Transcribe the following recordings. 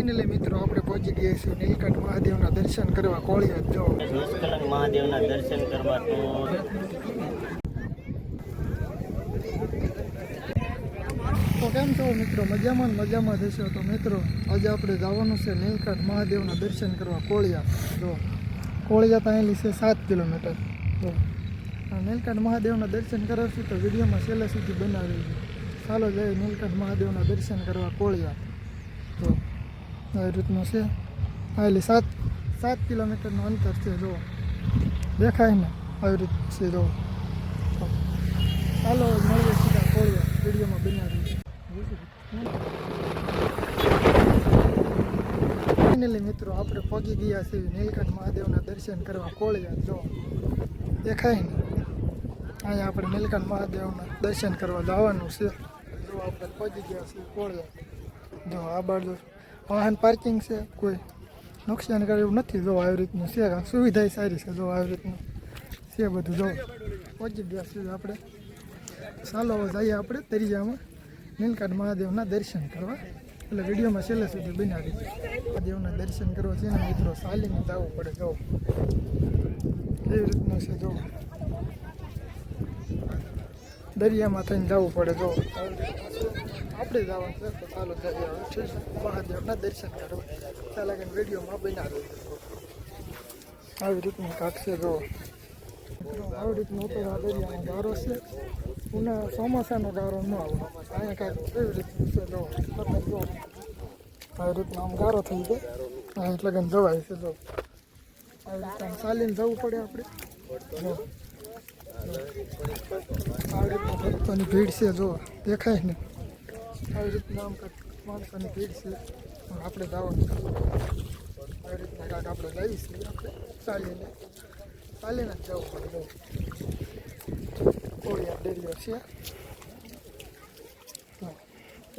Finally મિત્રો આપણે પહોંચી ગયા છીએ નીલકંઠ મહાદેવના દર્શન કરવા કોળિયાદ. જો નીલકંઠ મહાદેવના દર્શન કરવા તો કેમ છો મિત્રો? મજામાં જશો તો મિત્રો આજે આપણે જવાનું છે નીલકંઠ મહાદેવના દર્શન કરવા કોળિયાદ. જો કોળિયાદ આવેલી છે 7 કિલોમીટર. જો નીલકંઠ મહાદેવના દર્શન કરાવશું તો વિડીયોમાં છેલ્લે સુધી બનાવી. ચાલો જઈએ નીલકંઠ મહાદેવના દર્શન કરવા કોળિયાદ. તો આવી રીતનું છે, આવેલી 7 કિલોમીટરનું અંતર છે. જો દેખાય ને આવી રીત છે. જો ચાલો મળીએ સીધા કોળિયાદ, વિડીયોમાં બનાવી. ફાઇનલી મિત્રો આપણે પહોંચી ગયા છીએ નીલકંઠ મહાદેવના દર્શન કરવા કોળિયાદ. જો દેખાય ને અહીંયા આપણે નીલકંઠ મહાદેવના દર્શન કરવા જવાનું છે. જો આપણે પહોંચી ગયા છીએ કોળિયાદ. જો આ બાજુ વાહન પાર્કિંગ છે, કોઈ નુકસાન કરે એવું નથી. જો આવી રીતનું છે, સુવિધા સારી છે. જો આવી રીતનું છે બધું. જો પહોંચી ગયા છીએ આપણે. ચાલો જઈએ આપણે તરિયામાં નીલકંઠ મહાદેવના દર્શન કરવા. એટલે વિડીયોમાં છેલ્લે સુધી બનાવી. મહાદેવના દર્શન કરવા છે ને મિત્રો ચાલીને જવું પડે. જો એવી રીતનું છે. જો દરિયામાં થઈને જવું પડે. જો આપણે જવાનું છે તો ચાલો જઈએ મહાદેવના દર્શન કરવા. ચાલે કે વિડીયોમાં બનાવી. આવી રીતનું કાંક છે. જો આવી રીતનું ઉપર આ દરિયામાં ગારો છે. ચોમાસાનો ગારો ન આવે. અહીંયા કાંઈક એવી રીતનું છે. જો આવી રીતનું આમ ગારો થઈ જાય એટલે કે જવાય છે. જો આવી રીતના ચાલીને જવું પડે આપણે. જો આવી રીતના ભક્તોની ભીડ છે. જો દેખાય ને આવી રીતના આમ કાંઈક માણસોની ભીડ છે. આપણે જવાનું આવી રીતના કાંઈક આપણે જઈએ છીએ. આપણે ચાલીને જ જવું પડે. કોળિયાદ દરિયો છે.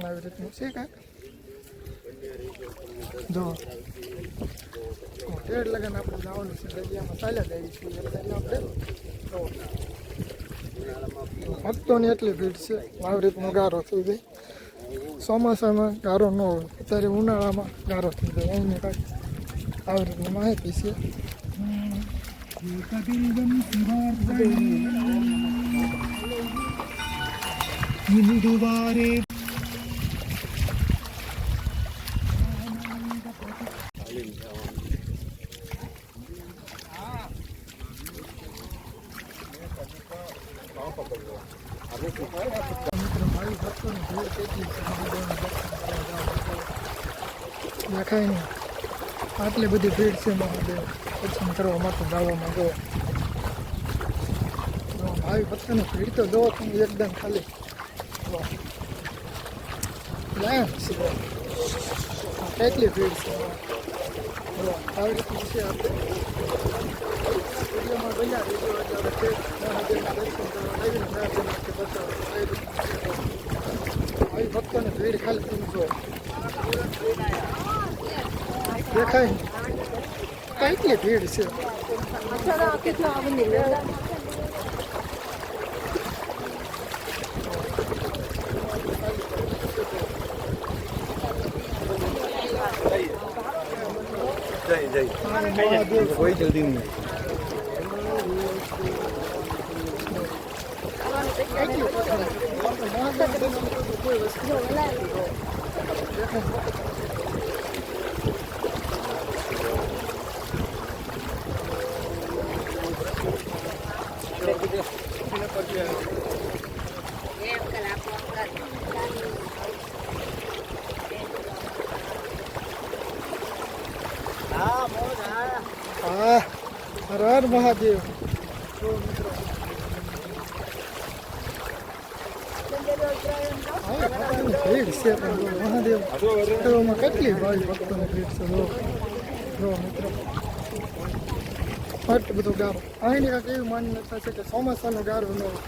આવી રીતનું છે કાંઈક. જો તેડ લગન આપણે જવાનું છે દરિયામાં ચાલ્યા જઈએ છીએ. એટલે આપણે ભક્તોની એટલી ભીડ છે. આવી રીતનો ગારો થઈ જાય. ચોમાસામાં ગારો ન હોય, અત્યારે ઉનાળામાં ગારો થઈ જાય. અહીંને કાંઈક આવી રીતની માહિતી છે. દેખાય ને આટલી બધી ભીડ છે મહાદેવ દર્શન કરવા માટે જવામાં. જો આવી ભક્તોની ભીડ તો જો તમે એકદમ ખાલી કેટલી ભીડ છે. આવી રીતનું છે. આપણે વિડીયોમાં બનાવી મહાદેવના દર્શન કરવા આવીને આવી ભક્તોની ભીડ ખાલી તમે જો દેખાય ને કેટલી ભીડ છે. કોઈ જલ્દી નહીં. હા, હર હર મહાદેવ. ભીડ છે પણ મહાદેવ માં કેટલી ભાઈ ભક્તોની ભીડ છે. જો મિત્રો આટલું બધું ગારો. અહીંની કાંઈક એવી માન્યતા છે કે ચોમાસાનો ગારો ન હોય,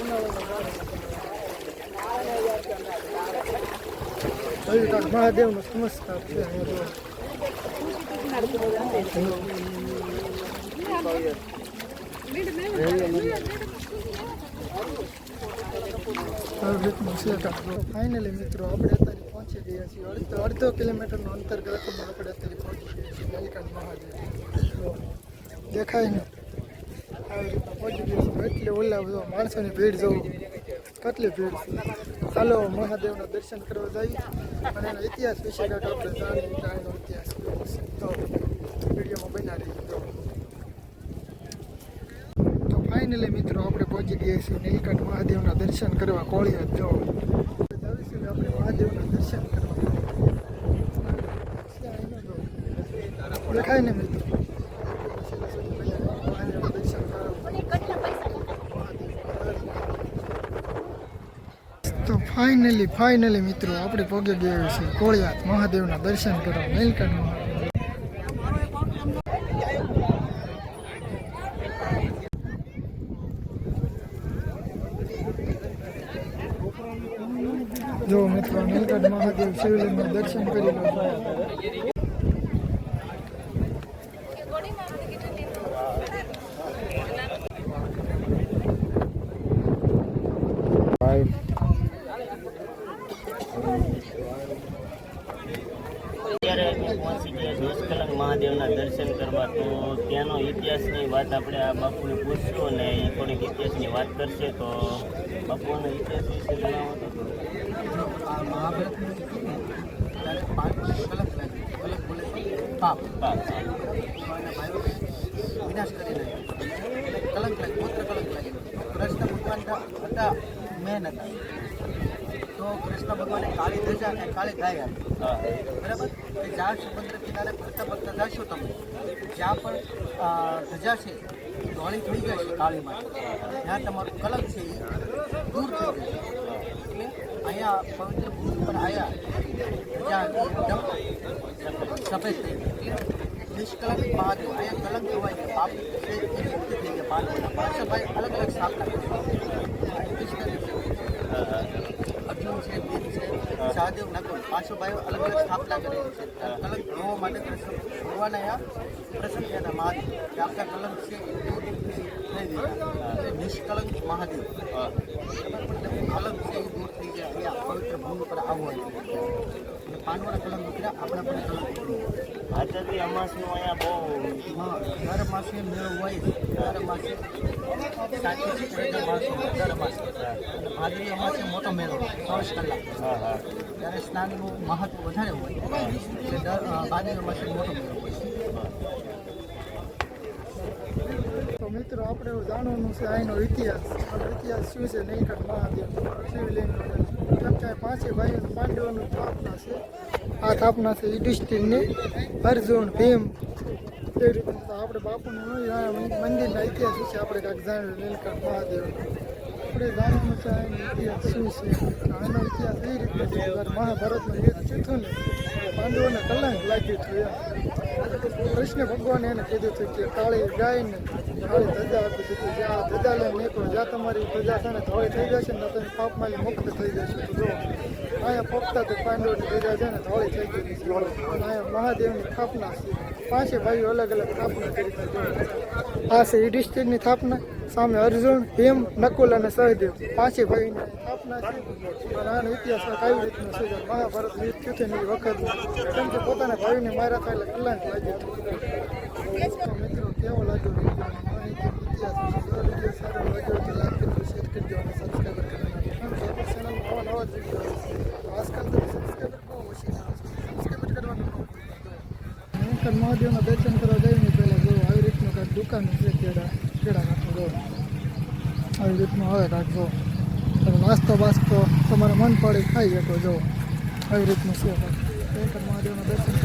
ઉનાળાનો ગારો. એવી કાંઈક મહાદેવનો ચમત્કાર છે. આવી રીતનું છે. ફાઇનલી મિત્રો આપણે અત્યારે પહોંચી ગયા છીએ. અડધો કિલોમીટરનું અંતર કરતાં આપણે અત્યારે પહોંચી ગયા છીએ નીલકંઠ મહાદેવ. તો દેખાય ને આવી રીતના પહોંચી ગયા છીએ. એટલે ઓલા બધો માણસોની ભીડ જોવું કેટલી ભીડ છે. ચાલો મહાદેવના દર્શન કરવા જઈએ અને એનો ઇતિહાસ વિશે કાંઈક આપણે જાણીએ કે એનો ઇતિહાસ કેવો છે. તો વિડીયોમાં બના રહીએ. તો ફાઇનલી મિત્રો આપણે પહોંચી ગયા છીએ નીલકંઠ મહાદેવના દર્શન કરવા કોળિયાદ. જો જઈશું આપણે મહાદેવના દર્શન કરવા. દેખાય ને મિત્રો મહાદેવના દર્શન કરવા. તો ફાઇનલી મિત્રો આપણે પહોંચી ગયા છીએ કોળિયાદ મહાદેવના દર્શન કરવા નીલકંઠ મહાદેવ. જો મિત્રો નીલકંઠ મહાદેવ શિવલિંગના દર્શન કરી લો. અત્યારે અમે પહોંચી ગયા દોસ્કલંગ મહાદેવના દર્શન કરવા. તો ત્યાંનો ઇતિહાસની વાત આપણે આ બાપુને પૂછશું અને એ થોડીક ઇતિહાસની વાત કરશે. તો બાપુનો ઇતિહાસ વિશે જણાવો તો. પાપ પાપ વિનાશ કરી નાખ્યો. કલંક લાગ્યો, પુત્ર કલંક લાગ્યો. કૃષ્ણ ભગવાન હતા મેન હતા. તો કૃષ્ણ ભગવાને કાળી ધજા અને કાળી ગાય આપી. હા બરાબર. કે જ્યાં સમુદ્ર કિનારે ફરતા ફરતા જશો તમે, જ્યાં પણ ધજા છે એ ધોળી થઈ જશે કાળીમાં, જ્યાં તમારું કલંક છે એ દૂર થઈ જશે. એટલે અહીંયા પવિત્ર ભૂમિ પર આવ્યા, ધજા એકદમ સફેદ થઈ ગઈ. એટલે નિષ્કલંક મહાદેવ. અહીંયા કલંક હોવાય કે પાપ છે એ મુક્ત થઈ ગયા. પાંચસો ભાઈ અલગ અલગ સ્થાપના કરી. અર્જુન છે, ભીમ છે, સહદેવ, નકુલ, પાંચસો ભાઈઓ અલગ અલગ સ્થાપના કરેલી છે. કલંક ધોવા માટે કૃષ્ણ ભગવાન અહીંયા પ્રસન્ન થયા મહાદેવ કે આપણા કલંક છે એ દૂર થઈ ગયા. એટલે નિષ્કલંક મહાદેવ. કલંક છે એ દૂર થઈ ગયા. અહીંયા પવિત્ર ભૂમિ પર આવવાનું. એટલે પાંડવોના કલંક નીકળ્યા, આપણા પણ કલંક નીકળ્યા. આચાર્ય અમાસનું અહીંયા બહુ હા, દર માસે મેળો હોય. દર માસે સાચી દર માસે અને ભાદરી અમાસે મોટો મેળો 24 કલાક. હા હા ત્યારે સ્નાનનું મહત્વ વધારે હોય. એટલે દર ભાદરી અમાસે મોટો મેળો હોય. તો મિત્રો આપણે એવું જાણવાનું છે અહીંનો ઇતિહાસ. ઇતિહાસ શું છે નીલકંઠ મહાદેવ શિવલિંગનો. કેમ કે પાંચે ભાઈઓ પાંડવોની સ્થાપના છે. આ સ્થાપના છે યુધિષ્ઠિરની, અર્જુન, ભીમ એ રીતે. તો આપણે બાપુનું મંદિરના ઇતિહાસ વિશે આપણે કાંઈક જાણ્યું. નીલકંઠ મહાદેવ આપણે જાણવાનું છે અહીંનો ઇતિહાસ શું છે. આનો ઇતિહાસ એ રીતે છે કે મહાભારતનું યુદ્ધ જીતું ને પાંડવોને કલંક લાગ્યું હતું. કૃષ્ણ ભગવાને એને કીધું હતું કે કાળી ગાયને કાળી ધજા આપી દીધી. જ્યાં ધજા લઈને નીકળો, જ્યાં તમારી ધજા છે ને ધોળી થઈ જશે ને તમે પાપમાંથી મુક્ત થઈ જશે. તો જો અહીંયા પોખતા તો પાંડવોની ધજા છે ને ધોળી થઈ ગયેલી છે. અને અહીંયા મહાદેવની સ્થાપના છે. પાંચે ભાઈઓ અલગ અલગ સ્થાપના કરી છે. આ છે યુધિષ્ઠિરની સ્થાપના, સામે અર્જુન, ભીમ, નકુલ અને સહદેવ પાંચે ભાઈની સ્થાપના છે. અને આનો ઇતિહાસ કેવી રીતનો છે કે મહાભારત યુદ્ધ થયું હતું એની વખત કેમ કે પોતાના ભાઈને માર્યા હતા એટલે કલ્યાણ લાગ્યું હતું. તો મિત્રો કેવો લાગ્યો ઇતિહાસ સારો લાગ્યો તો લાઈક કરજો, શેર કરજો અને સબસ્ક્રાઈબર કરી નાખજો. ચેનલમાં નવા જ વિડીયો આજકાલ તો સબસ્ક્રાઈબર બહુ ઓછી સબસ્ક્રાઈબર કરવાનું. નીલકંઠ મહાદેવના દર્શન કરવા જઈને પહેલાં જો આવી રીતનું કાંઈક દુકાન છે. કેળા નાખો જો આવી રીતનું આવે કાંઈક જો તમે નાસ્તો બાસ્તો તમારે મન પડે ખાઈ શકો. જો આવી રીતનું છે. નીલકંઠ મહાદેવના દર્શન